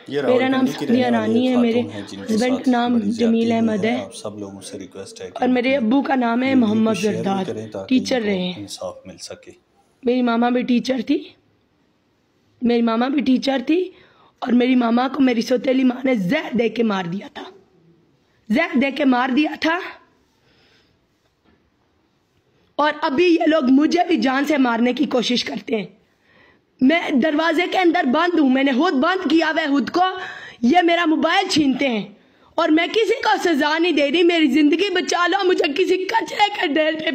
मेरा नाम सादिया रानी है, मेरे हस्बैंड का नाम जमील अहमद है। आप सब लोगों से रिक्वेस्ट है और मेरे अब्बू का नाम है मोहम्मद जरदार, टीचर रहे हैं। इंसाफ मिल सके। मेरी मामा भी टीचर थी, और मेरी मामा को मेरी सौतेली माँ ने जहर दे के मार दिया था। और अभी ये लोग मुझे भी जान से मारने की कोशिश करते हैं। मैं दरवाजे के अंदर बंद हूं, मैंने खुद बंद किया हुआ खुद को। ये मेरा मोबाइल छीनते हैं और मैं किसी को सजा नहीं दे रही। मेरी जिंदगी बचा लो, मुझे किसी कचरे के ढेर पे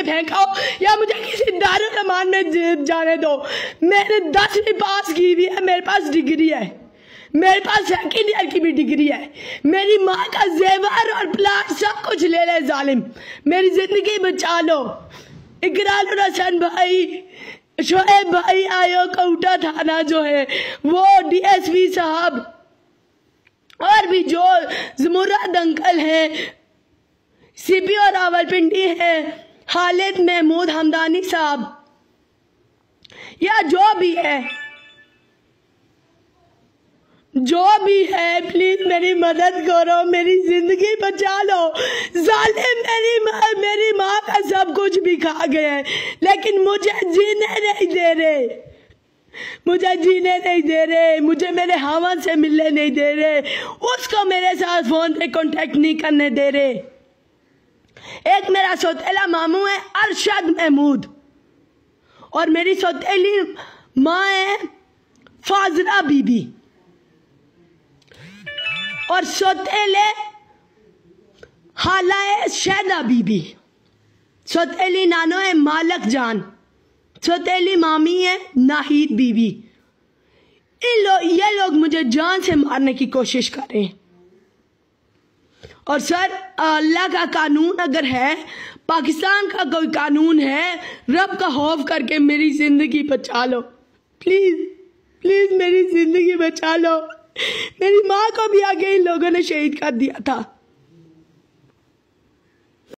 फेंकाओ, या मुझे किसी दारुल-ए-मान में जाने दो। मैंने 10वीं पास की हुई है, मेरे पास डिग्री है, मेरे पास सेकंड ईयर की भी डिग्री है। मेरी माँ का जेवर और प्लाट सब कुछ ले ले जालिम, मेरी जिंदगी बचा लो। इकरार हसन भाई, शोएब भाई, आयो कौटा थाना जो है वो डीएसपी साहब, और भी जो जमुराद अंकल है, सीपी और रावलपिंडी है, खालिद महमूद हमदानी साहब, या जो भी है प्लीज मेरी मदद करो, मेरी जिंदगी बचा लो। जालिम मेरी माँ का सब कुछ भी खा गए हैं, लेकिन मुझे जीने नहीं दे रहे, मुझे मेरे हावन से मिलने नहीं दे रहे, उसको मेरे साथ फोन पे कांटेक्ट नहीं करने दे रहे। एक मेरा सौतेला मामू है अरशद महमूद, और मेरी सौतेली माँ है फाजरा बीबी, और सौतेले खाला है शहदा बीबी, सौतेली नानो है मालक जान, सौतेली मामी है नाहिद बीबी। ये लोग मुझे जान से मारने की कोशिश कर रहे हैं। और सर, अल्लाह का कानून अगर है, पाकिस्तान का कोई कानून है, रब का खौफ करके मेरी जिंदगी बचा लो प्लीज मेरी जिंदगी बचा लो। मेरी माँ को भी आगे इन लोगों ने शहीद कर दिया था।